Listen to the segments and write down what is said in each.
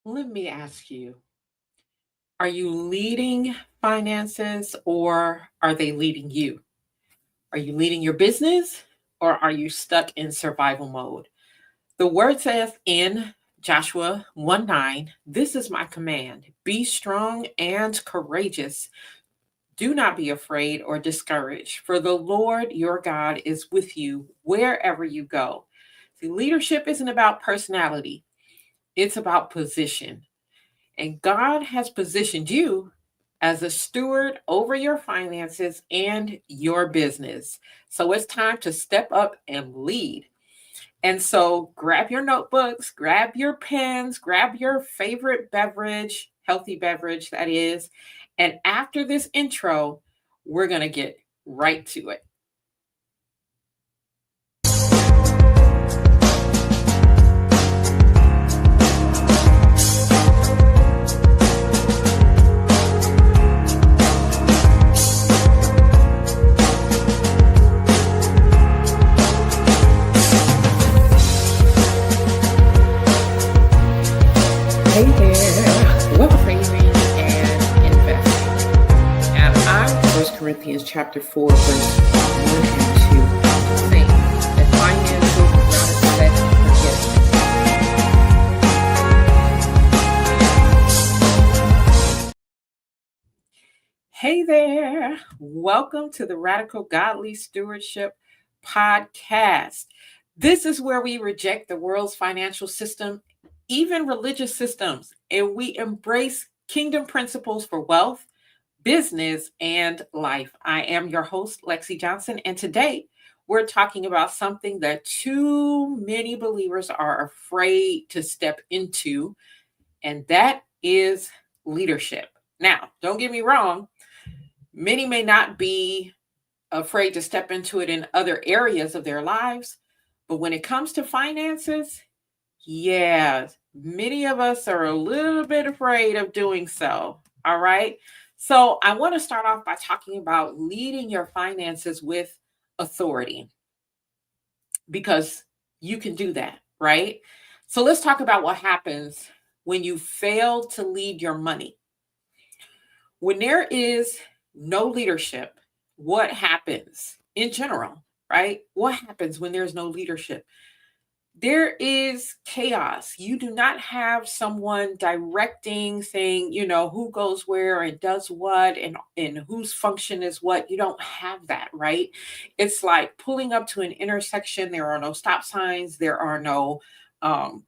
Let me ask you, are you leading finances or are they leading you? Are you leading your business or are you stuck in survival mode? The word says in Joshua 1:9, this is my command: be strong and courageous. Do not be afraid or discouraged, for the Lord your God is with you wherever you go. See, leadership isn't about personality, it's about position. And God has positioned you as a steward over your finances and your business. So it's time to step up and lead. And so grab your notebooks, grab your pens, grab your favorite beverage, healthy beverage that is. And after this intro, we're going to get right to it. Hey there, welcome saving and investing. And I'm 1 Corinthians chapter 4, verse 1 and 2, saying that finances is not a set forget. Hey there, welcome to the Radical Godly Stewardship podcast. This is where we reject the world's financial system, even religious systems, and we embrace kingdom principles for wealth, business, and life. I am your host, Lexi Johnson, and today we're talking about something that too many believers are afraid to step into, and that is leadership. Now, don't get me wrong, many may not be afraid to step into it in other areas of their lives, but when it comes to finances, yeah, many of us are a little bit afraid of doing so. All right. So I want to start off by talking about leading your finances with authority because you can do that, right? So let's talk about what happens when you fail to lead your money. When there is no leadership, what happens in general, right? What happens when there's no leadership? There is chaos. You do not have someone directing, saying, who goes where and does what and whose function is what. You don't have that, right? It's like pulling up to an intersection. There are no stop signs. There are no um,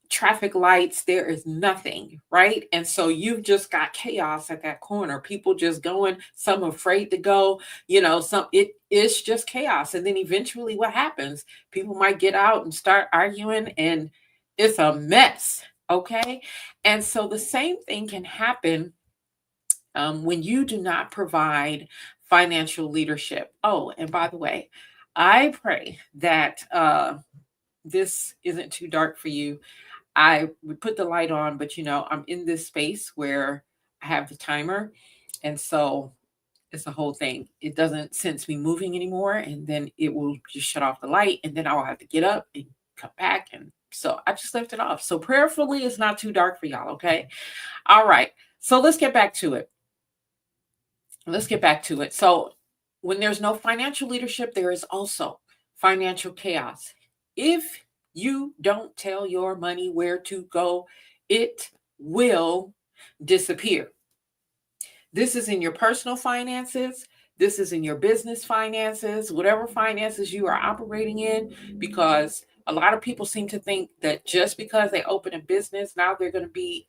traffic lights. There is nothing, right? And so you've just got chaos at that corner. People just going, some afraid to go, it's just chaos. And then eventually what happens? People might get out and start arguing and it's a mess. Okay. And so the same thing can happen when you do not provide financial leadership. Oh, and by the way, I pray that this isn't too dark for you. I would put the light on, but I'm in this space where I have the timer. And so it's the whole thing. It doesn't sense me moving anymore. And then it will just shut off the light. And then I will have to get up and come back. And so I just left it off. So prayerfully, it's not too dark for y'all. Okay. All right. So let's get back to it. So when there's no financial leadership, there is also financial chaos. If you don't tell your money where to go, it will disappear. This is in your personal finances. This is in your business finances, whatever finances you are operating in, because a lot of people seem to think that just because they open a business, now they're going to be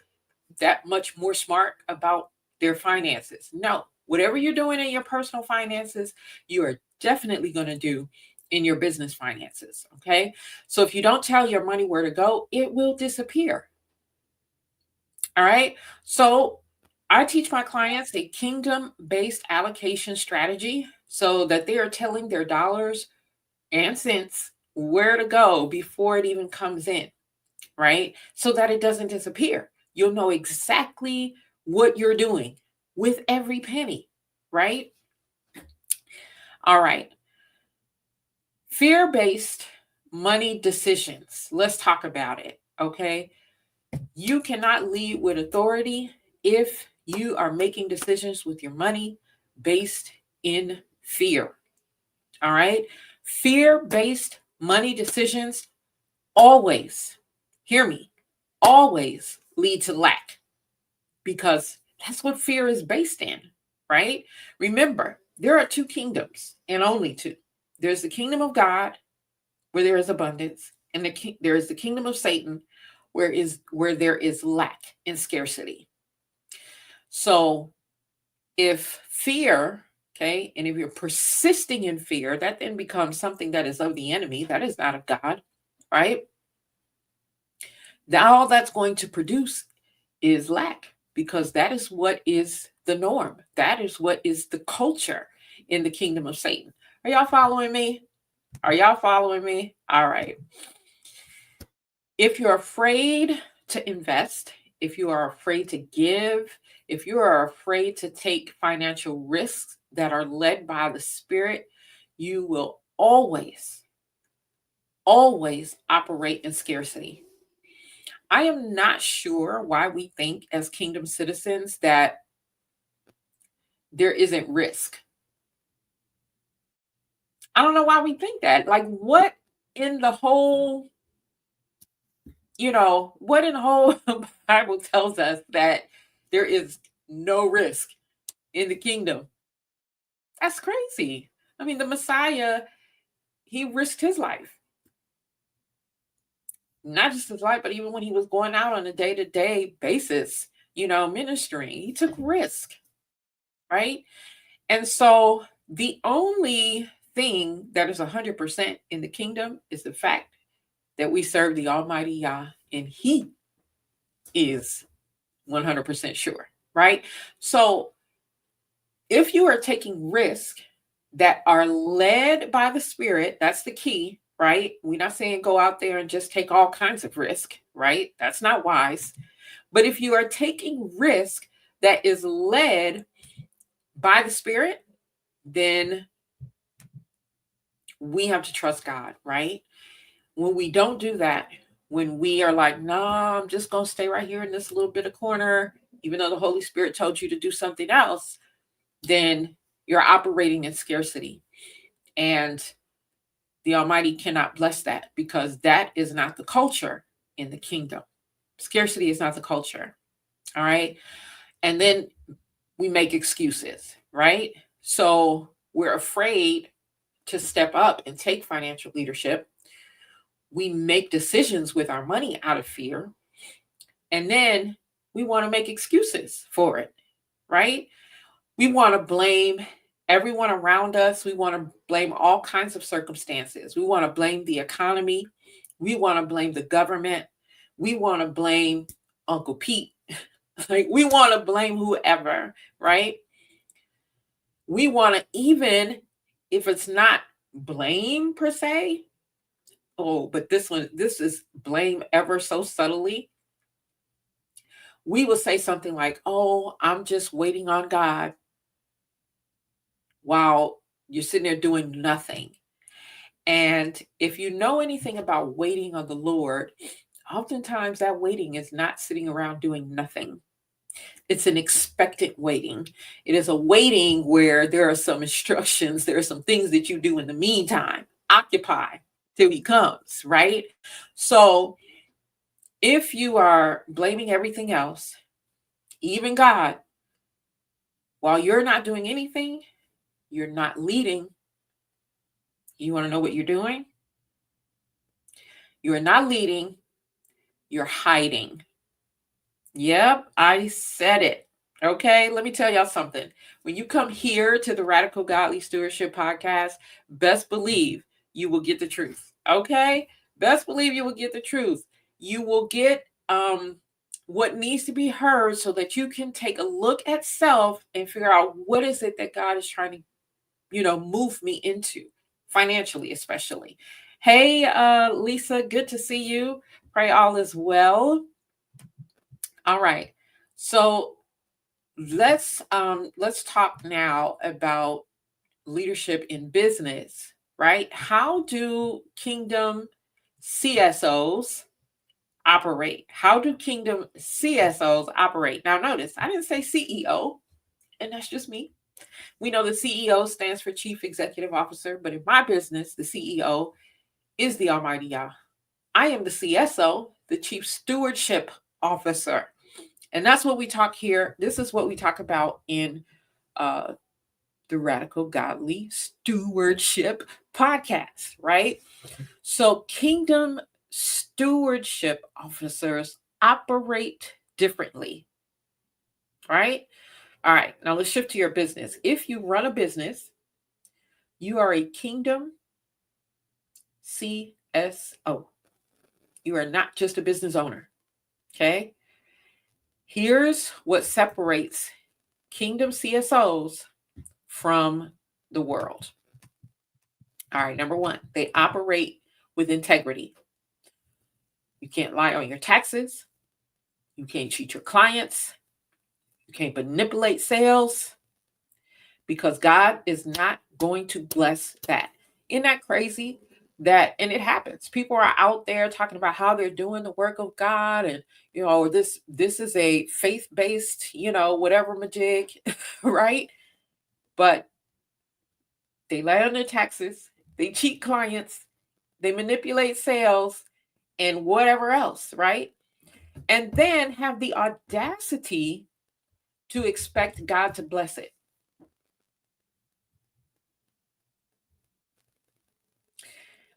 that much more smart about their finances. No, whatever you're doing in your personal finances, you are definitely going to do in your business finances. Okay. So if you don't tell your money where to go, it will disappear. All right. So I teach my clients a kingdom based allocation strategy so that they are telling their dollars and cents where to go before it even comes in. Right. So that it doesn't disappear. You'll know exactly what you're doing with every penny. Right. All right. Fear based money decisions. Let's talk about it. Okay. You cannot lead with authority if you are making decisions with your money based in fear. All right. Fear based money decisions always, hear me, always lead to lack because that's what fear is based in, right? Remember, there are two kingdoms and only two. There's the kingdom of God where there is abundance, and there is the kingdom of Satan where there is lack and scarcity. So if fear, okay, and if you're persisting in fear, that then becomes something that is of the enemy, that is not of God, right? All that's going to produce is lack because that is what is the norm. That is what is the culture in the kingdom of Satan. Are y'all following me? Are y'all following me? All right. If you're afraid to invest, if you are afraid to give, if you are afraid to take financial risks that are led by the Spirit, you will always, always operate in scarcity. I am not sure why we think as kingdom citizens that there isn't risk. I don't know why we think that. Like, what in the whole, what in the whole Bible tells us that there is no risk in the kingdom? That's crazy. I mean, the Messiah, he risked his life. Not just his life, but even when he was going out on a day-to-day basis, ministering, he took risk, right? And so the only thing that is 100% in the kingdom is the fact that we serve the Almighty Yah, and he is 100% sure, right? So if you are taking risks that are led by the Spirit, that's the key, right? We're not saying go out there and just take all kinds of risk, right? That's not wise. But if you are taking risk that is led by the Spirit, then we have to trust God, right? When we don't do that, when we are like, no, I'm just going to stay right here in this little bit of corner, even though the Holy Spirit told you to do something else, then you're operating in scarcity. And the Almighty cannot bless that because that is not the culture in the kingdom. Scarcity is not the culture. All right. And then we make excuses, right? So we're afraid to step up and take financial leadership. We make decisions with our money out of fear. And then we want to make excuses for it, right? We want to blame everyone around us. We want to blame all kinds of circumstances. We want to blame the economy. We want to blame the government. We want to blame Uncle Pete. Like, we want to blame whoever, right? We want to, even if it's not blame per se, but this is blame ever so subtly. We will say something like, oh, I'm just waiting on God, while you're sitting there doing nothing. And if you know anything about waiting on the Lord, oftentimes that waiting is not sitting around doing nothing. It's an expectant waiting. It is a waiting where there are some instructions, there are some things that you do in the meantime. Occupy till he comes, right? So if you are blaming everything else, even God, while you're not doing anything, you're not leading. You want to know what you're doing? You're not leading, you're hiding. Yep, I said it. Okay, let me tell y'all something. When you come here to the Radical Godly Stewardship podcast, best believe you will get the truth. Okay, best believe you will get the truth. You will get what needs to be heard so that you can take a look at self and figure out what is it that God is trying to, move me into financially, especially. Hey, Lisa, good to see you. Pray all is well. All right. So let's talk now about leadership in business, right? How do kingdom CSOs operate? How do kingdom CSOs operate? Now, notice I didn't say CEO, and that's just me. We know the CEO stands for Chief Executive Officer, but in my business, the CEO is the Almighty Yah. I am the CSO, the Chief Stewardship Officer. And that's what we talk here. This is what we talk about in the Radical Godly Stewardship podcast, right? So, kingdom stewardship officers operate differently, right? All right, now let's shift to your business. If you run a business, you are a kingdom CSO. You are not just a business owner, okay? Here's what separates kingdom CSOs from the world. All right, number one, they operate with integrity. You can't lie on your taxes. You can't cheat your clients. You can't manipulate sales because God is not going to bless that. Isn't that crazy? And it happens. People are out there talking about how they're doing the work of God, and this is a faith-based, whatever majig, right? But they lie on their taxes, they cheat clients, they manipulate sales, and whatever else, right? And then have the audacity to expect God to bless it.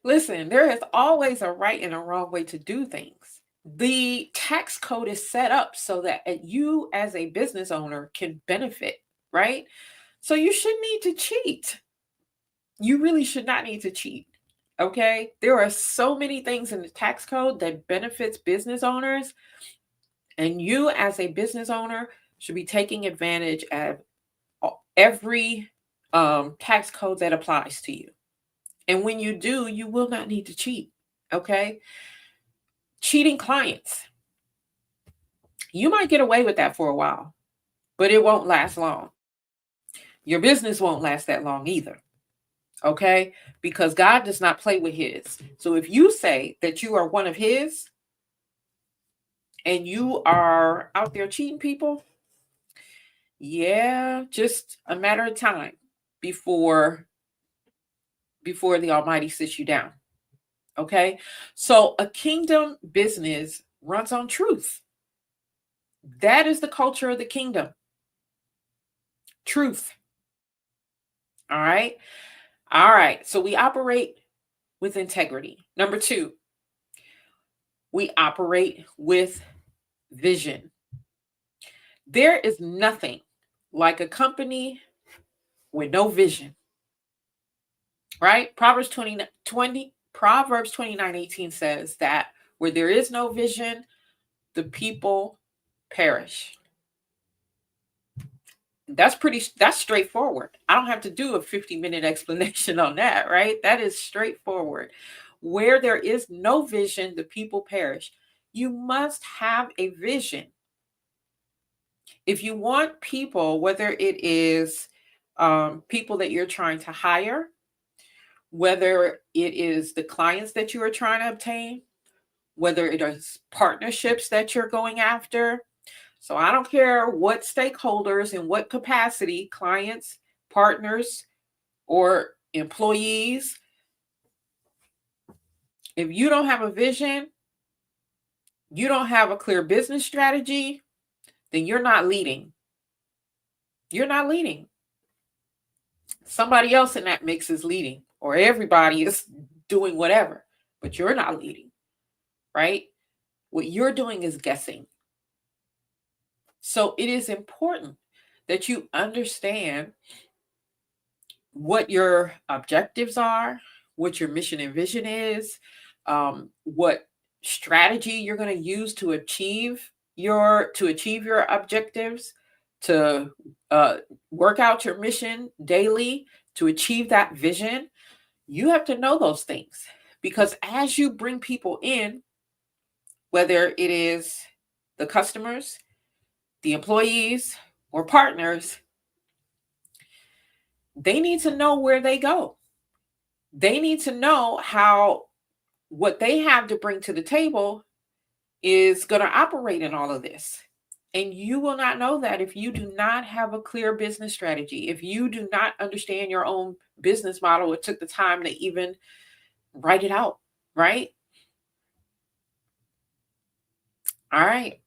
Listen, there is always a right and a wrong way to do things. The tax code is set up so that you as a business owner can benefit, right? So you shouldn't need to cheat. You really should not need to cheat. Okay? There are so many things in the tax code that benefits business owners, and you as a business owner should be taking advantage of every tax code that applies to you. And when you do, you will not need to cheat. Okay? Cheating clients. You might get away with that for a while, but it won't last long. Your business won't last that long either. Okay? Because God does not play with his. So if you say that you are one of his and you are out there cheating people, yeah, just a matter of time before the Almighty sits you down. Okay? So a kingdom business runs on truth. That is the culture of the kingdom. Truth. All right? All right. So we operate with integrity. Number two, we operate with vision. There is nothing like a company with no vision. Right? Proverbs 29:18 says that where there is no vision, the people perish. That's straightforward. I don't have to do a 50-minute explanation on that, right? That is straightforward. Where there is no vision, the people perish. You must have a vision. If you want people, whether it is people that you're trying to hire, whether it is the clients that you are trying to obtain, whether it is partnerships that you're going after. So I don't care what stakeholders in what capacity, clients, partners, or employees. If you don't have a vision, you don't have a clear business strategy, then you're not leading. You're not leading. Somebody else in that mix is leading, or everybody is doing whatever, but you're not leading, right? What you're doing is guessing. So it is important that you understand what your objectives are, what your mission and vision is, what strategy you're going to use to achieve your objectives, to work out your mission daily, to achieve that vision. You have to know those things, because as you bring people in, whether it is the customers, the employees, or partners, they need to know where they go. They need to know how what they have to bring to the table is going to operate in all of this. And you will not know that if you do not have a clear business strategy, if you do not understand your own business model. It took the time to even write it out, right? All right.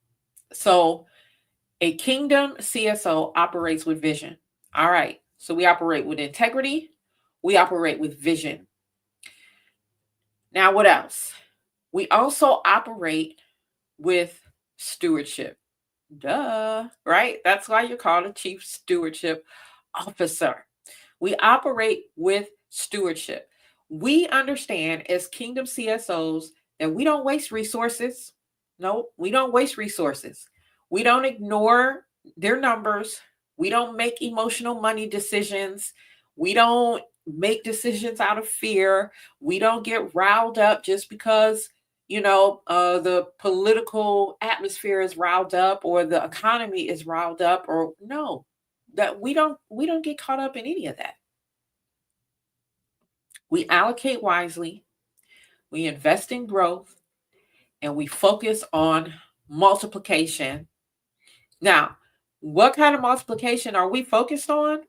So a kingdom CSO operates with vision. All right. So we operate with integrity. We operate with vision. Now, what else? We also operate with stewardship. Duh, right? That's why you're called a chief stewardship officer. We operate with stewardship. We understand as kingdom CSOs that we don't waste resources. No, we don't waste resources. We don't ignore their numbers. We don't make emotional money decisions. We don't make decisions out of fear. We don't get riled up just because the political atmosphere is riled up or the economy is riled up, or no, that we don't get caught up in any of that. We allocate wisely, we invest in growth, and we focus on multiplication. Now, what kind of multiplication are we focused on?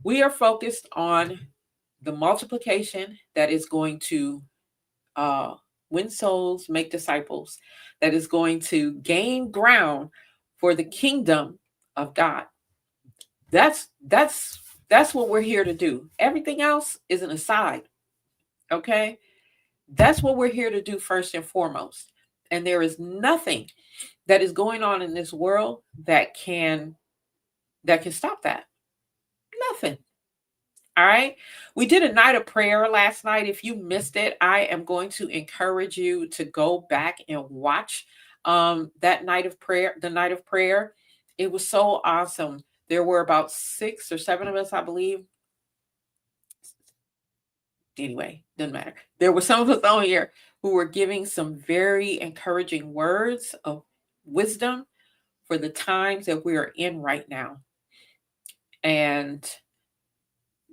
We are focused on the multiplication that is going to win souls, make disciples, that is going to gain ground for the kingdom of God. That's what we're here to do. Everything else is an aside. Okay? That's what we're here to do first and foremost. And there is nothing that is going on in this world that can stop that. Nothing. All right. We did a night of prayer last night. If you missed it, I am going to encourage you to go back and watch that night of prayer, the night of prayer. It was so awesome. There were about 6 or 7 of us, I believe. Anyway, doesn't matter. There were some of us on here who were giving some very encouraging words of wisdom for the times that we are in right now. And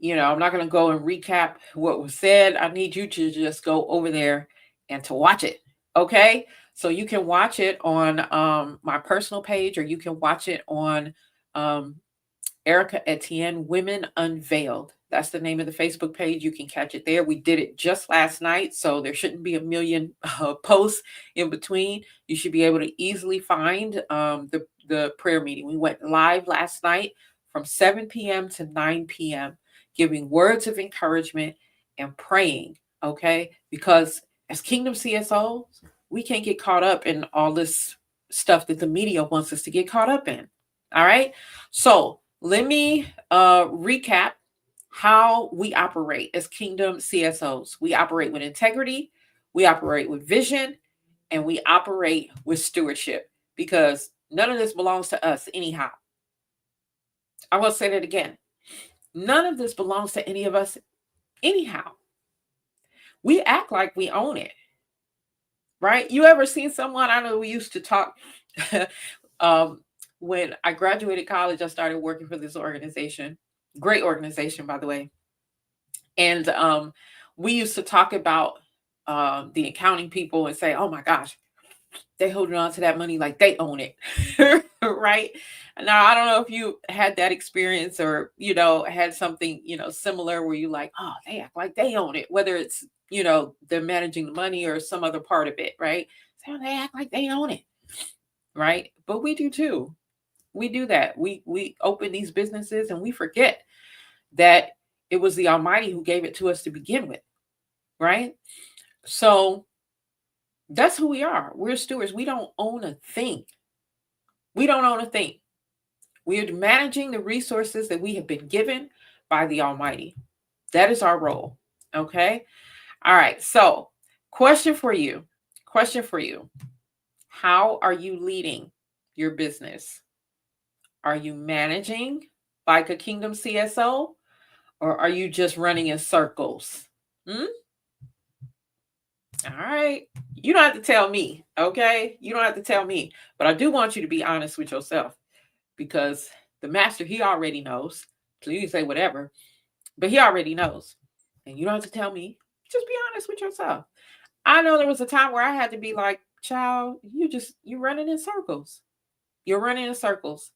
I'm not going to go and recap what was said. I need you to just go over there and to watch it. Okay. So you can watch it on my personal page, or you can watch it on Erica Etienne Women Unveiled. That's the name of the Facebook page. You can catch it there. We did it just last night, so there shouldn't be a million posts in between. You should be able to easily find the prayer meeting. We went live last night from 7 p.m. to 9 p.m., giving words of encouragement and praying, okay? Because as Kingdom CSOs, we can't get caught up in all this stuff that the media wants us to get caught up in, all right? So let me recap how we operate as Kingdom CSOs. We operate with integrity, we operate with vision, and we operate with stewardship, because none of this belongs to us anyhow. I will say that again. None of this belongs to any of us anyhow. We act like we own it, right? You ever seen someone, I know we used to talk, when I graduated college, I started working for this organization. Great organization, by the way. And we used to talk about the accounting people and say, oh my gosh, they holding on to that money like they own it. Right? Now, I don't know if you had that experience or, had something, similar where you like, oh, they act like they own it, whether it's, they're managing the money or some other part of it, right? So they act like they own it, right? But we do too. We do that. We open these businesses and we forget that it was the Almighty who gave it to us to begin with, right? So that's who we are. We're stewards. We don't own a thing. We don't own a thing. We are managing the resources that we have been given by the Almighty. That is our role. Okay. All right. So question for you. How are you leading your business? Are you managing like a Kingdom CSO, or are you just running in circles? All right. You don't have to tell me. Okay. You don't have to tell me, but I do want you to be honest with yourself, because the master, he already knows. So you can say whatever, but he already knows. And you don't have to tell me. Just be honest with yourself. I know there was a time where I had to be like, child, you running in circles. You're running in circles.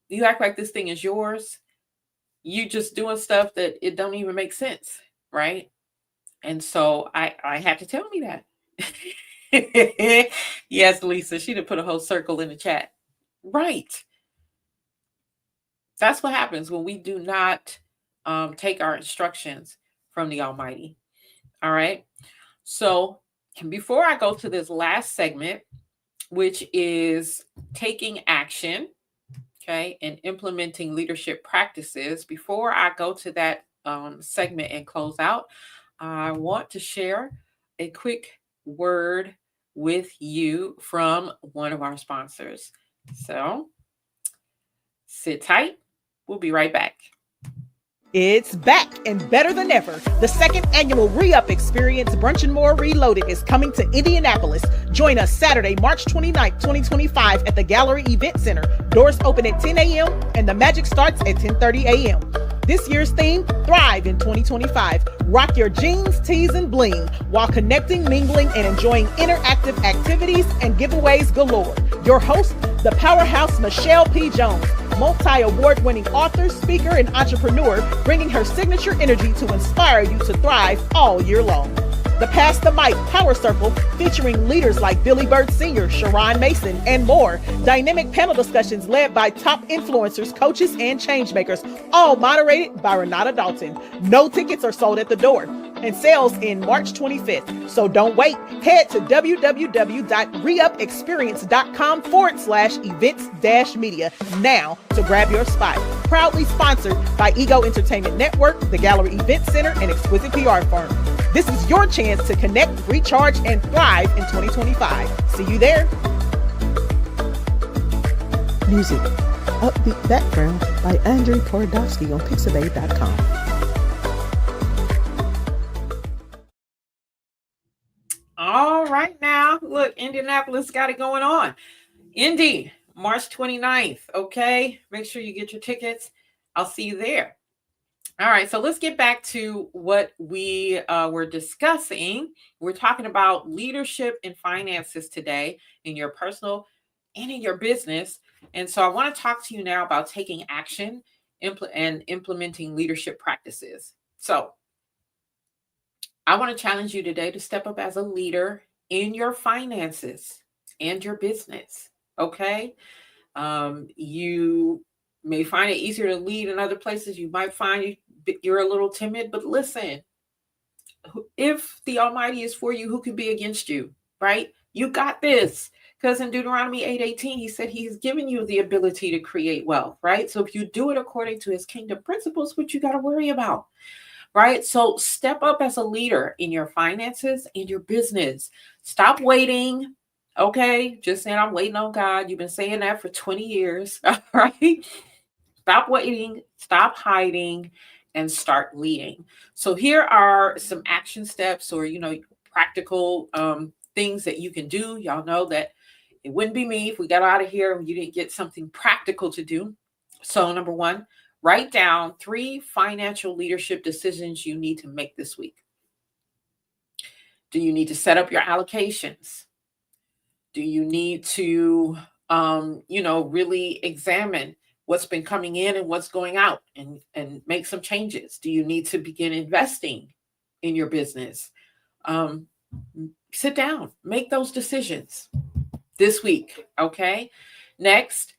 You act like this thing is yours. You just doing stuff that it don't even make sense, right? And so I had to tell me that. Yes, Lisa, she done put a whole circle in the chat. Right. That's what happens when we do not take our instructions from the Almighty. All right. So before I go to this last segment, which is taking action, okay, and implementing leadership practices, before I go to that segment and close out, I want to share a quick word with you from one of our sponsors. So sit tight. We'll be right back. It's back and better than ever. The second annual Re-Up Experience Brunch and More Reloaded is coming to Indianapolis. Join us Saturday, March 29th, 2025 at the Gallery Event Center. Doors open at 10 a.m. and the magic starts at 10:30 a.m. This year's theme, Thrive in 2025. Rock your jeans, tees, and bling while connecting, mingling, and enjoying interactive activities and giveaways galore. Your host, the powerhouse Michelle P. Jones, multi-award-winning author, speaker, and entrepreneur, bringing her signature energy to inspire you to thrive all year long. The Pass the Mic Power Circle, featuring leaders like Billy Bird Sr., Sharon Mason, and more. Dynamic panel discussions led by top influencers, coaches, and changemakers, all moderated by Renata Dalton. No tickets are sold at the door, and sales in March 25th. So don't wait. Head to www.reupexperience.com/events-media now to grab your spot. Proudly sponsored by Ego Entertainment Network, the Gallery Event Center, and Exquisite PR Firm. This is your chance to connect, recharge, and thrive in 2025. See you there. Music, Upbeat Background by Andrei Twardowski on Pixabay.com. All right now, look, Indianapolis got it going on. Indy, March 29th, okay? Make sure you get your tickets. I'll see you there. All right, so let's get back to what we were discussing. We're talking about leadership and finances today in your personal and in your business. And so I want to talk to you now about taking action and implementing leadership practices. So I want to challenge you today to step up as a leader in your finances and your business, okay? You may find it easier to lead in other places. You might find you're a little timid, but listen, if the Almighty is for you, who can be against you, right? You got this. Because in Deuteronomy 8:18, he said he's given you the ability to create wealth, right? So if you do it according to his kingdom principles, what you got to worry about, right? So step up as a leader in your finances and your business. Stop waiting. Okay. Just saying, I'm waiting on God. You've been saying that for 20 years. All right. Stop waiting, stop hiding, and start leading. So here are some action steps or, practical things that you can do. Y'all know that it wouldn't be me if we got out of here and you didn't get something practical to do. So number one, write down 3 financial leadership decisions you need to make this week. Do you need to set up your allocations? Do you need to, really examine what's been coming in and what's going out and make some changes? Do you need to begin investing in your business? Sit down, make those decisions this week. Okay. Next,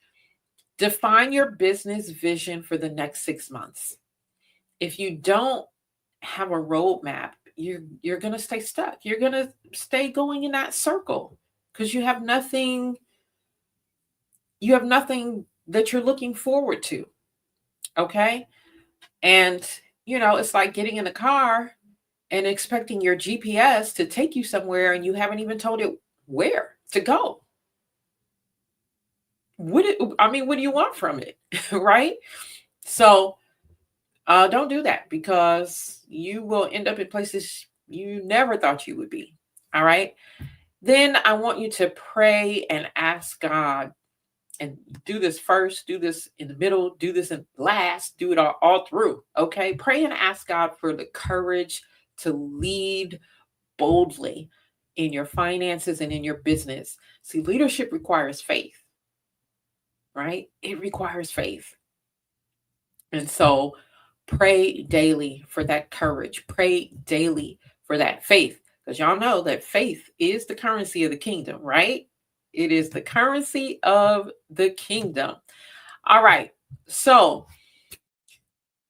define your business vision for the next 6 months. If you don't have a roadmap, you're going to stay stuck. You're going to stay going in that circle because you have nothing that you're looking forward to. Okay. And, it's like getting in a car and expecting your GPS to take you somewhere and you haven't even told it where to go. What do you want from it? Right? So don't do that because you will end up in places you never thought you would be. All right. Then I want you to pray and ask God, and do this first, do this in the middle, do this in last, do it all through. Okay. Pray and ask God for the courage to lead boldly. in your finances and in your business. See, leadership requires faith, right? It requires faith. And so pray daily for that courage. Pray daily for that faith. Because y'all know that faith is the currency of the kingdom, right? It is the currency of the kingdom. All right. So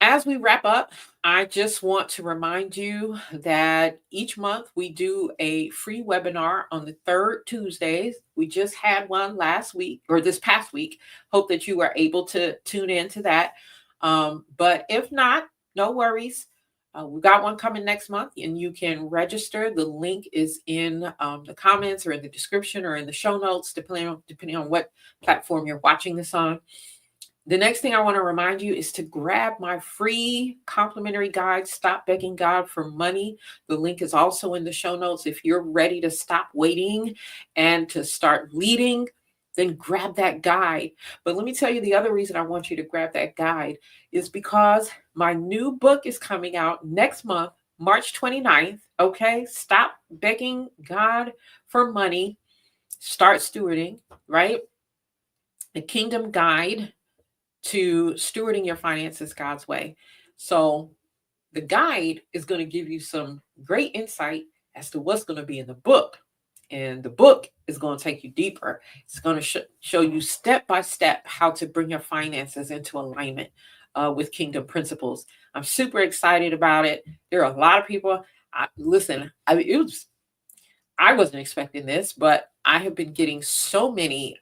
as we wrap up, I just want to remind you that each month we do a free webinar on the third Tuesdays. We just had one last week or this past week. Hope that you are able to tune into that. But if not, no worries. We've got one coming next month and you can register. The link is in the comments or in the description or in the show notes, depending on what platform you're watching this on. The next thing I want to remind you is to grab my free complimentary guide, Stop Begging God for Money. The link is also in the show notes. If you're ready to stop waiting and to start leading, then grab that guide. But let me tell you, the other reason I want you to grab that guide is because my new book is coming out next month, March 29th. Okay, Stop Begging God for Money. Start Stewarding, right? The Kingdom Guide to stewarding your finances God's way. So the guide is going to give you some great insight as to what's going to be in the book. And the book is going to take you deeper. It's going to show you step by step how to bring your finances into alignment with kingdom principles. I'm super excited about it. There are a lot of people. I wasn't expecting this, but I have been getting so many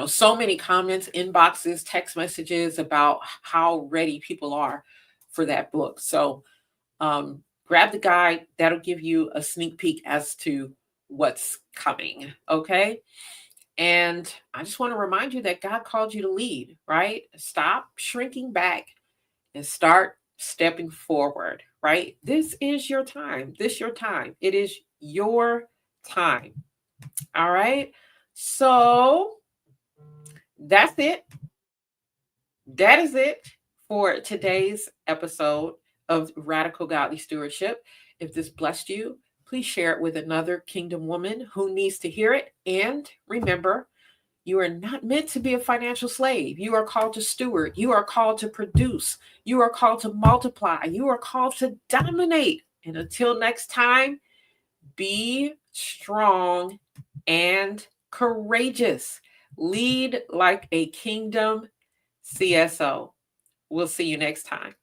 so many comments, inboxes, text messages about how ready people are for that book. So grab the guide. That'll give you a sneak peek as to what's coming. Okay. And I just want to remind you that God called you to lead, right? Stop shrinking back and start stepping forward, right? This is your time. It is your time. All right. So that's it. That is it for today's episode of Radical Godly Stewardship. If this blessed you, please share it with another kingdom woman who needs to hear it. And remember, you are not meant to be a financial slave. You are called to steward. You are called to produce. You are called to multiply. You are called to dominate. And until next time, be strong and courageous. Lead like a kingdom CSO. We'll see you next time.